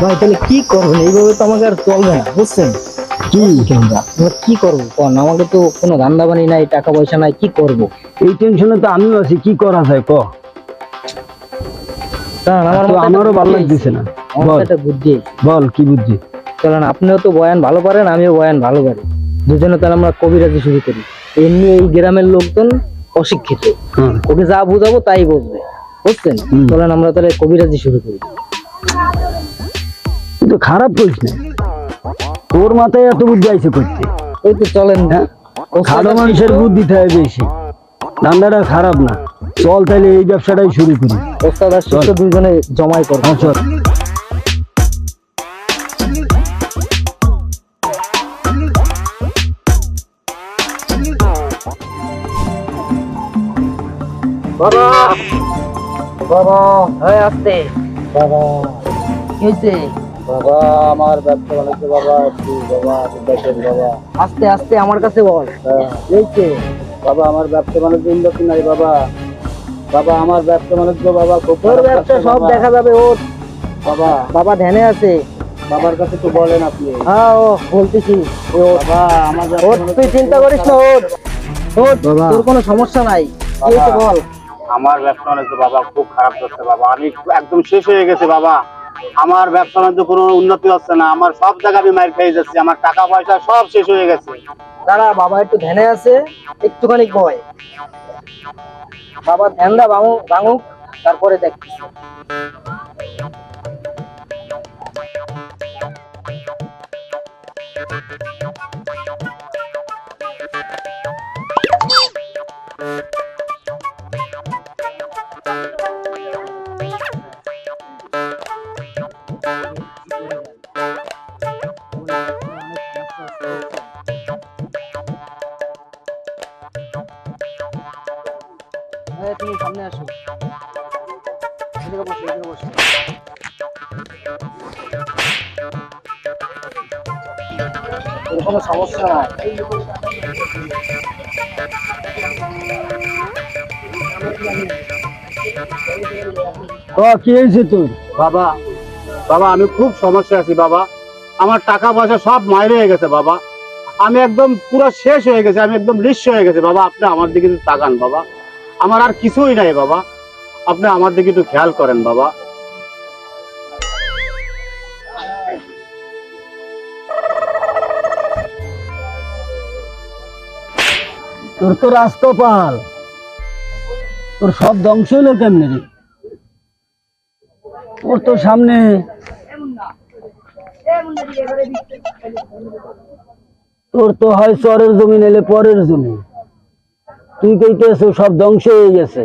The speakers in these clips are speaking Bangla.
ভাই তাহলে কি করবেন? এইভাবে তো আমাকে আর চলবে না, বুঝছেন? কি আমরা কি করবো কোন? আমাকে তো কোনো ধান্দা বানি নাই, টাকা পয়সা নাই, কি করব? এই টেনশনে তো আমিও আছি, কি করা যায় ক? কারণ আমার তো মাথায় একটা আমারও ভালো বুদ্ধি লাগতেছে না। আইছে। আমার বল মাথায় একটা বুদ্ধি আইছে। বল কি বুদ্ধি? চলেন, আপনিও তো বয়ান ভালো পারেন, আমিও বয়ান ভালো পারি, দুজনে তাহলে আমরা কবিরাজি শুরু করি। এমনি এই গ্রামের লোকজন অশিক্ষিত, হ্যাঁ। ওকে যা বুঝাবো তাই বুঝবে, বুঝছেন? হুম। চলেন আমরা তাহলে কবিরাজি শুরু করি। তুই তো খারাপ করিস না, তোর মাথায় এত বুদ্ধি আইছে করতে। ওই তো চলেন। হ্যাঁ, ওস্তাদ খাটো আর মানুষের শিষ্য, বুদ্ধি থাকে বেশি, ধান্দাটা খারাপ না। চল তাহলে এই ব্যবসাটাই শুরু করি। ওস্তাদ আর শিষ্য চল। দুইজনে জমাই করবো। হ্যাঁ চল। বাবা, বাবা, হ্যাঁ আসতে। বাবা, কি হয়েছে? বাবা আমার ব্যবসা বাণিজ্য, বাবা একটু, বাবা দেখেন বাবা। আস্তে আস্তে আমার কাছে বল। কি হয়েছে? বাবা আমার ব্যবসা বাণিজ্য উন্নতি নাই বাবা। বাবা আমার ব্যবসা বাণিজ্য, বাবা তোর ব্যবসা সব দেখা যাবে। ওর বাবা, বাবা ধ্যানে আছে। বাবার কাছে তো বলেন আপনি। হ্যাঁ ও বলতেছি। বাবা আমার ওর, তুই চিন্তা করিস না। ওর ওর তোর কোনো সমস্যা নাই। কি হয়েছে বল? আমার ব্যবসা বাণিজ্য বাবা খুব খারাপ যাচ্ছে বাবা, আমি একদম শেষ হয়ে গেছে বাবা। আমার ব্যবসা বাণিজ্য কোনো উন্নতি হচ্ছে না, আমার সব জায়গায় আমি মার খেয়ে যাচ্ছি, আমার টাকা পয়সা সব শেষ হয়ে গেছে। দাঁড়া, বাবা একটু ধ্যানে আছে, একটুখানি বয়। বাবা ধ্যানটা ভাঙুক, তারপরে দেখছি। তুমি সামনে আসো, এদিকে বসো, এদিকে বসো। এর কোনো সমস্যা নাই। কি হয়েছে তোর? বাবা, বাবা আমি খুব সমস্যা আছি বাবা, আমার টাকা পয়সা সব মাইরে হয়ে গেছে বাবা, আমি একদম পুরো শেষ হয়ে গেছে, আমি একদম নিঃস্ব হয়ে গেছে বাবা। আপনি আমার দিকে একটু তাকান বাবা, আমার আর কিছুই নাই বাবা, আপনি আমার দিকে একটু খেয়াল করেন বাবা। তোর তো রাজকপাল, তোর সব ধ্বংস হলো কেমনে রে? তোর তো সামনে তোর তো হয় চরের জমি নিলে পরের জমি, তুই কইতেছ সব ধ্বংস হয়ে গেছে।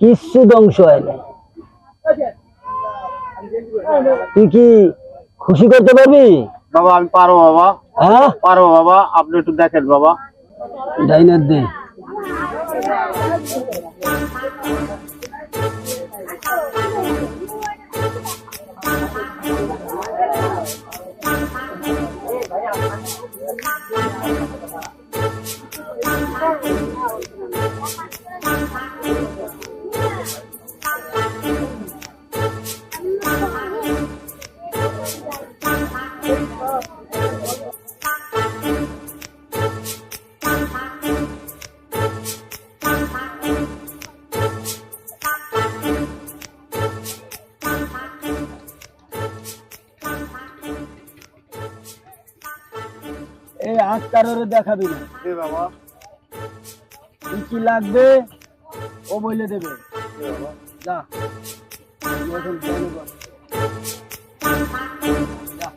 কিচ্ছু ধ্বংস হয়নি। তুই কি খুশি করতে পারবি? বাবা আমি পারবো বাবা, হ্যাঁ পারবো বাবা, আপনি একটু দেখেন বাবা। ডাইনার দে। এই আটটারে দেখাবি না বাবা কি কি লাগবে, ও বলে দেবে। যা তুই এখন চালু কর। যা।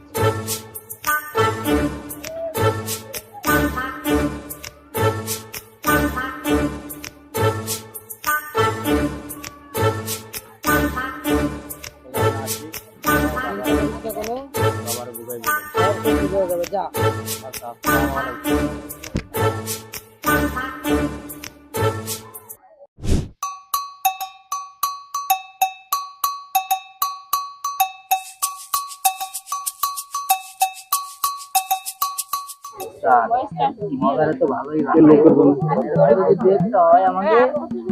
যা। মজাটা তো ভালোই লাগে। যদি দেখতে হয় আমাকে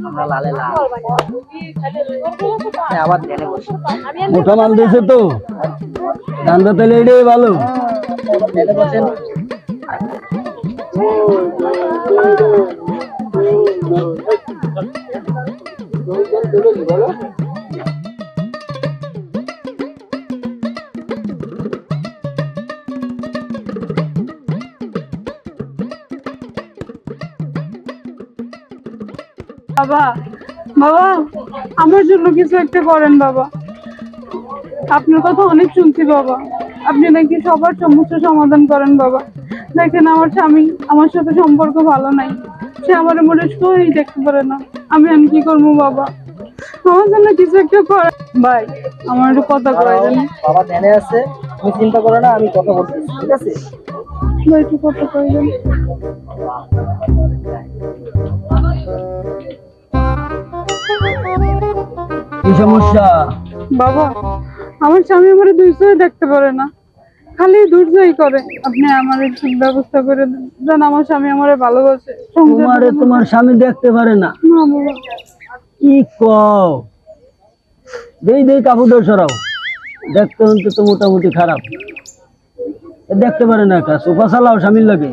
আমরা লালে লাল। হ্যাঁ, আবার ধ্যানে বসি। মোটা মাল দিয়েছে তো, ধান্দা তাহলে এটাই ভালো। ধ্যানে বসেন। বাবা, বাবা, আমার জন্য কিছু একটা করেন বাবা। আপনার কথা অনেক শুনছি বাবা, আপনি নাকি সবার সমস্যা সমাধান করেন বাবা। দেখেন আমার স্বামী আমার সাথে সম্পর্ক ভালো নাই, সে আমার মনে সই দেখতে পারে না। আমি আর কি করবো বাবা, আমার জন্য কিছু একটা করেন ভাই। আমার একটু কথা কয় জানি বাবা ধ্যানে আছে, তুমি চিন্তা করো না, আমি কথা বলতেছি, ঠিক আছে? ভাই, একটু কথা কয় জানি। কি সমস্যা? বাবা, আমার স্বামী আমার দুইশোই দেখতে পারে না, খালি দুর্জয় করে। আপনি আমার একটু ব্যবস্থা করে দেন, যেন আমার স্বামী আমারে ভালোবাসে। তোমারে তোমার স্বামী দেখতে পারে না? না বাবা। কি কও? দেই দেই কাপড় সরাও, দেখতে হতে তো মোটামুটি খারাপ। দেখতে পারে না, কা সোফা চালাও স্বামীর লাগে?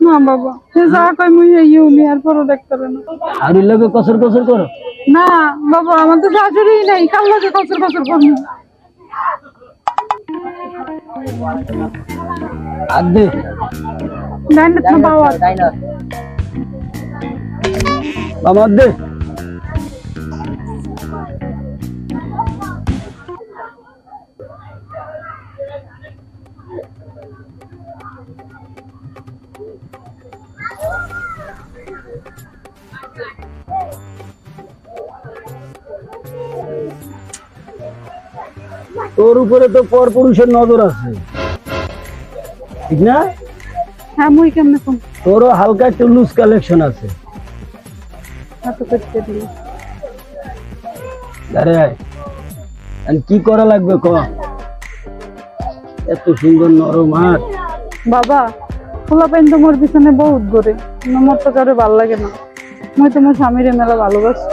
না বাবা, সে যা কয় মুই ইউনি আর পরও দেখতে পারে না। আর ওর লাগে কসর কসর করো? না বাবা, আমার তো শাশুড়ি নাই, কাল লাগে কচর কচর করবো। আর দে দেন না বাবা। তাই না? আমার দে। তোর উপরে তো পর পুরুষের নজর আছে, ঠিক না? হ্যাঁ, মুই কেমনে কোন তোরও হালকা একটু লুজ কালেকশন আছে। এত করতে দিল। আরে আর কি করা লাগবে ক? এত সুন্দর নরম হাত। বাবা, খোলা পাইন তো মোর পিছনে বহুত ঘুরে, মোর তো কারো ভাল লাগে না। মুই তো মোর স্বামীরে মেলা ভালোবাসি,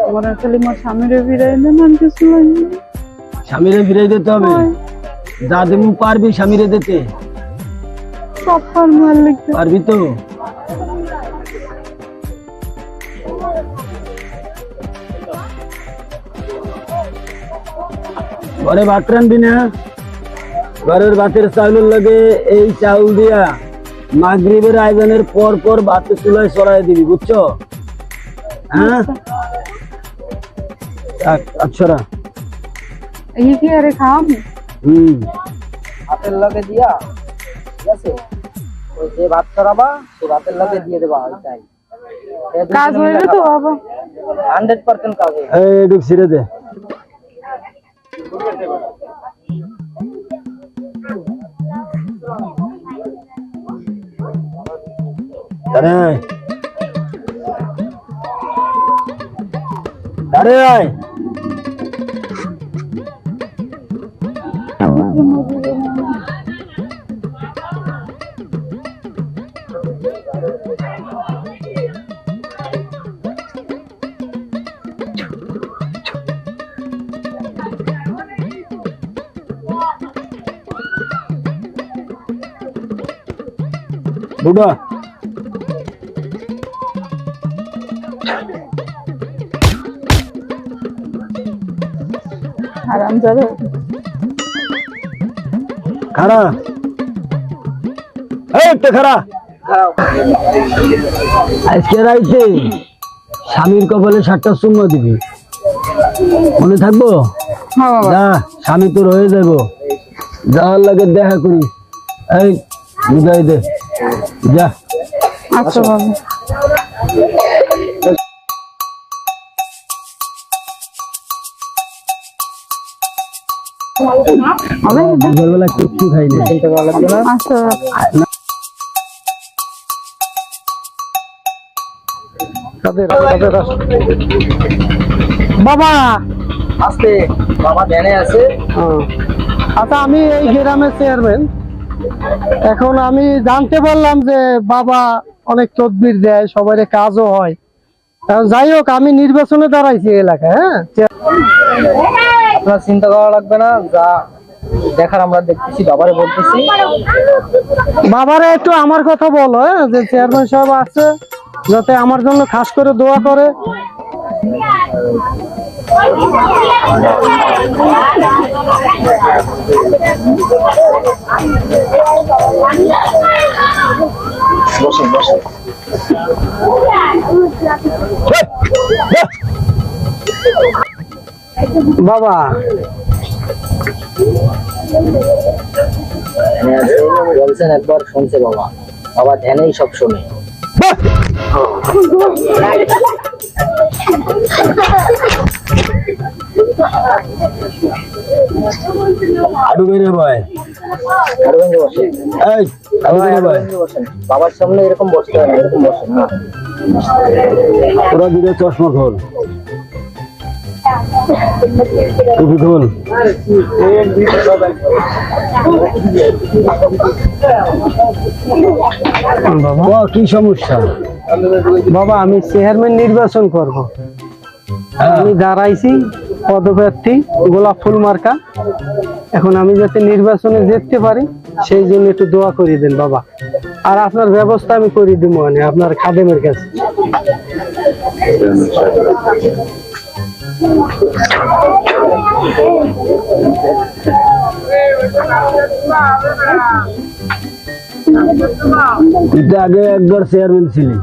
আমার খালি মোর স্বামীরে ফিরাই দেন, আর কিছু লাগে না। স্বামীরে ফিরে দিতে হবে? যা দেবো পারবি স্বামীরে দিতে? সব পার মার লিখতে পারবি তো? ঘরে ভাত রানবি না? ঘরের ভাতের চাউলের লাগে এই চাউল দিয়া মাগরিবের আয়োজনের পর পর ভাতের চুলায় চড়াই দিবি, বুঝছো? হ্যাঁ, আচ্ছা। এই কি আরে খাম? হাতের লগে দিয়া, ঠিক আছে? ওই যে ভাত করাবা, সে ভাতের লগে দিয়ে দেবা, ওইটাই। কাজ হয়ে তো বাবা। 100% কাজ হবে। এই ঢুক ছিড়ে দে। আরে আরে আয়। বুড়া আরাম যাবে। খারা, একটা খারা। আজকে রাইতে স্বামীর কপালে 7টা চুম্মা দিবি, মনে থাকবো? হ্যাঁ বাবা। যা, স্বামী তোর হয়ে যাব, যাওয়ার লাগে দেখা করি। এই বিদায় দে, যা। আচ্ছা বাবা। দুপুরবেলা কিচ্ছু খাই না। আচ্ছা বাবা, আস্তে, বাবা ধ্যানে আছে। আচ্ছা আমি এই গ্রামের চেয়ারম্যান। এখন আমি জানতে পারলাম যে বাবা অনেক তদবির দেয়, সবাই কাজও হয়। যাই হোক, আমি নির্বাচনে দাঁড়াইছি এই এলাকায়। হ্যাঁ, আপনার চিন্তা করা লাগবে না, যা দেখার আমরা দেখতেছি, বাবারে বলতেছি। বাবারে একটু আমার কথা বলো, হ্যাঁ, যে চেয়ারম্যান সাহেব আছে, যাতে আমার জন্য খাস করে দোয়া করে। বাবা বলছেন একবার, শুনছে বাবা, বাবা ধ্যানেই সব শোনে। আডু বেরে ভাই, আরো ভেঙে বসে, এই আডু বেরে ভাই, বসেন। বাবার সামনে এরকম বসতে হয় না, এরকম বসেন না। তোরা দুটো চশমা খোল, টুপি খোল। বাবা কি সমস্যা? বাবা আমি চেয়ারম্যান নির্বাচন করব। আমি দাঁড়াইছি পদপ্রার্থী, গোলাপ ফুল মার্কা। এখন আমি যাতে নির্বাচনে জিততে পারি সেই জন্য একটু দোয়া করে দেন বাবা। আর আপনার ব্যবস্থা আমি করে দিব, মানে আপনার খাদেমের কাছে। তুই তো আগে একবার চেয়ারম্যান ছিলি।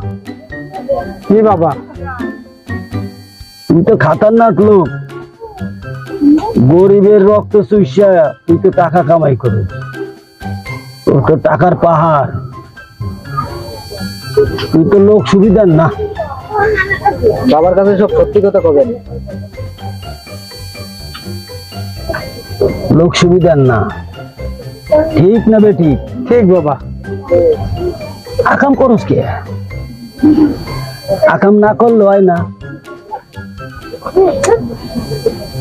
কি বাবা? তুই তো খাতারনাক লোক, গরিবের রক্ত চুষা তুই তো টাকা কামাই করিস, তোর তো টাকার পাহাড়। তুই তো লোক সুবিধার না। বাবার কাছে সব সত্যি কথা কবেন। লোক সুবিধার না, ঠিক না বেটি? ঠিক বাবা। আকাম করস কে? আকাম না করলে হয় না।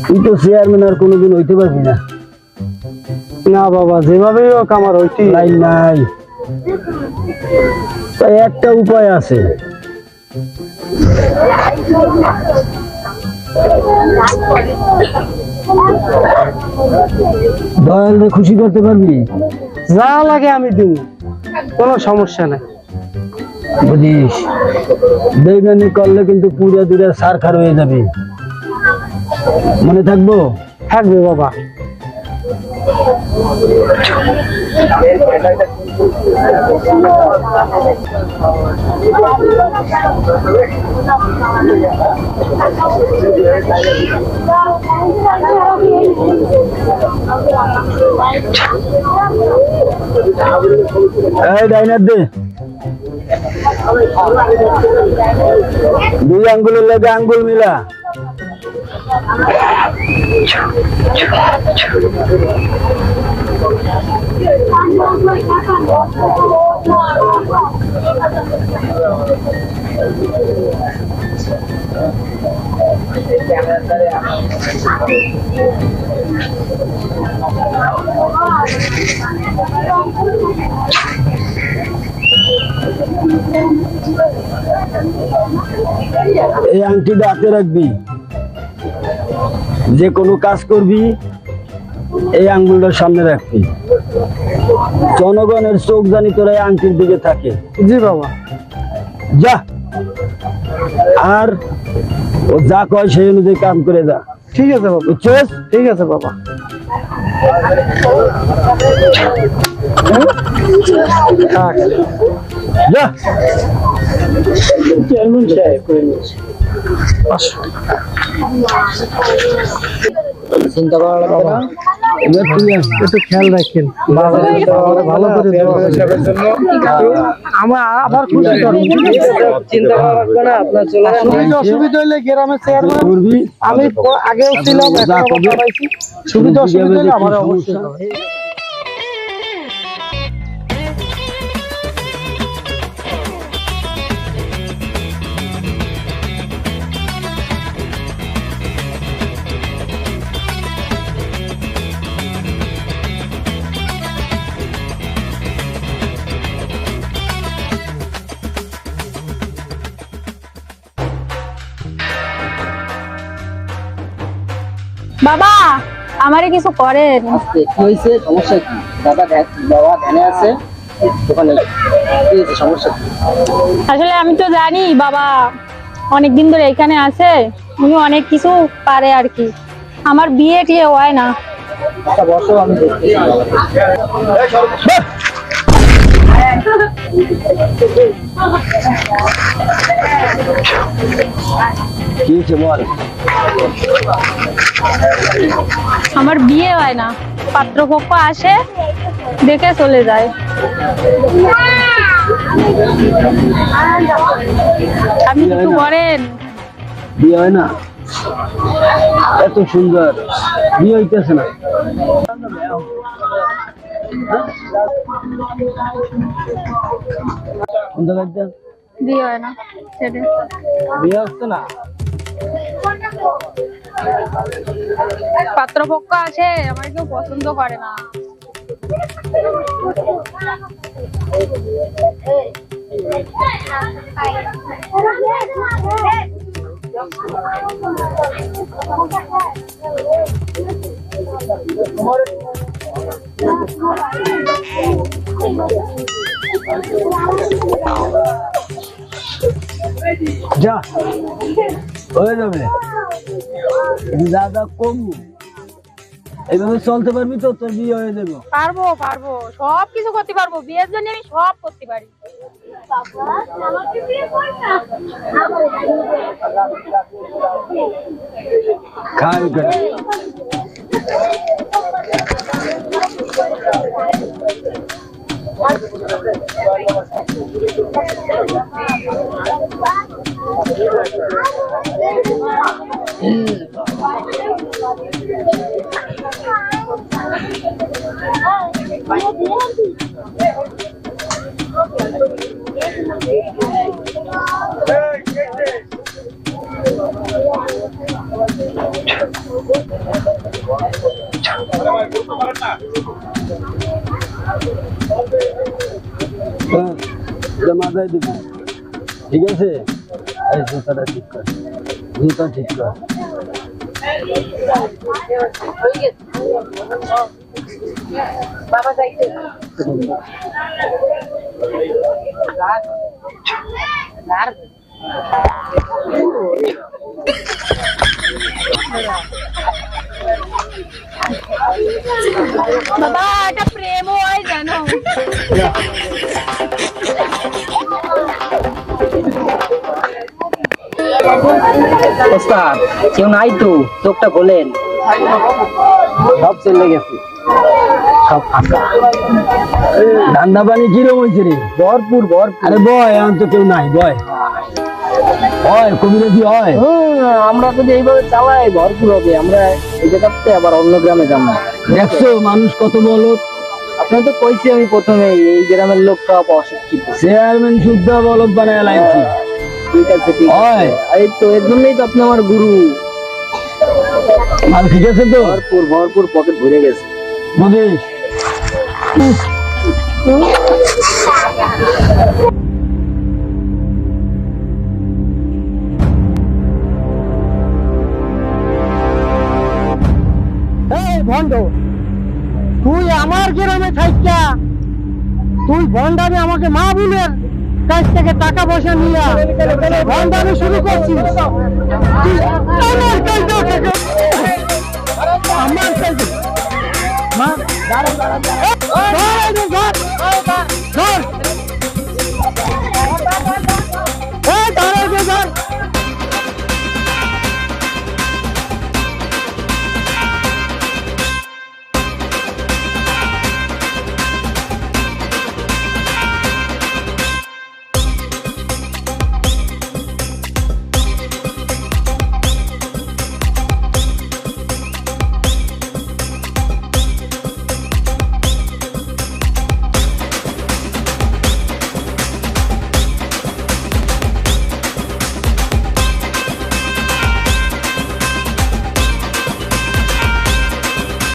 তুই তো চেয়ারম্যান আর কোনোদিন হইতে পারবি না। না বাবা, যেভাবেই হোক আমার হইতে লাইন নাই। তাই একটা উপায় আছে। দয়ালরে খুশি করতে পারবি? যা লাগে আমি দিব, কোনো সমস্যা নাই। বুঝিস, বেইমানি করলে কিন্তু পুরো দূরে সারখার হয়ে যাবে, মনে থাকবো? থাকবে বাবা। এই ডাইনার দে, দুই আঙ্গুলের লাগে আঙ্গুল মিলা। এই আংটিটা হাতে রাখবি, যে কোনো কাজ করবি এই আঙ্গুলটার সামনে রাখবি। জনগণের চোখ জানি তোরা এই আংটির দিকে থাকে। জি বাবা। যা, আর ও যা কয় সেই অনুযায়ী কাম করে যা। ঠিক আছে বাবা। বুঝছিস? ঠিক আছে বাবা। থাক। যা। চেয়ারম্যান সাহেব চিন্তা করা লাগবে না, এবার তুই আস। একটু খেয়াল রাখেন। ভালো করে আমার আবার খুশি করুন। চিন্তা করা লাগবে না, আপনার চলে আসুন। অসুবিধা হলে গ্রামের চেয়ারম্যান করবি, আমি আগেও ছিলাম, যা এখনো করবে। পাইছি। সুবিধা অসুবিধা হলে আমার অবশ্যই সমস্যা। হবে। বাবা আমারে কিছু করেন। আস্তে, কি হয়েছে? সমস্যা কি? বাবা ধ্যানে আছে ওখানে, কি হয়েছে? সমস্যা কি? আসলে আমি তো জানি বাবা অনেকদিন ধরে এখানে আছে, উনি অনেক কিছু পারে আর কি। আমার বিয়ে টিয়ে হয় না। আচ্ছা বসো, আমি দেখতেছি বাবাকে। কি হয়েছে বল? আমার বিয়ে হয় না, পাত্রপক্ষ আসে দেখে চলে যায়। আপনি কিছু করেন। বিয়ে হয় না? এত সুন্দর বিয়ে হইতেছে না। বিয়ে হয় না ছেড়ে। বিয়ে হচ্ছে না? পাত্রপক্ষ আসে, আমার কেউ পছন্দ করে না। যা হয়ে যাবে, দাদা কম এইভাবে চলতে পারবি তো তোর বিয়ে হয়ে যাবে। পারবো পারবো, সব কিছু করতে পারবো, বিয়ের জন্য আমি সব করতে পারি। খাই করে মাথায় দিবি, ঠিক আছে? এই জুতাটা ঠিক কর, জুতা ঠিক কর। বাবা যাইতে বাবা এটা প্রেম হয় জানো। ওস্তাদ, কেউ নাই তো? চোখটা খোলেন। সব চলে গেছে, সব ফাঁকা। ধান্দা পানি কিরম হয়েছে রে? ভরপুর ভরপুর। আরে বয়, এখন তো কেউ নাই, বয় হয় কবিরাজি হয়। আমরা যদি এইভাবে চালাই ভরপুর হবে। আমরা এই জায়গাতে আবার অন্য গ্রামে যাবো। দেখছো মানুষ কত বলত। আপনার তো কইছি আমি প্রথমে, এই গ্রামের লোক সব অশিক্ষিত। চেয়ারম্যান শুদ্ধ বলত বানায় লাইছি। ঠিক আছে, ঠিক আছে। এই তো এর জন্যই তো আপনি আমার গুরু। মাল ঠিক আছে তো? ভরপুর ভরপুর, পকেট ভরে গেছে। বুঝিস? ভণ্ড, তুই আমার গ্রামে থাইকা তুই ভণ্ডামি আমাকে মা বোনের কাছ থেকে টাকা পয়সা নিয়ে ভণ্ডামি শুরু করছিস। তুই আমার কাছে আমার কাছে মা দাঁড়া দাঁড়া দাঁড়া।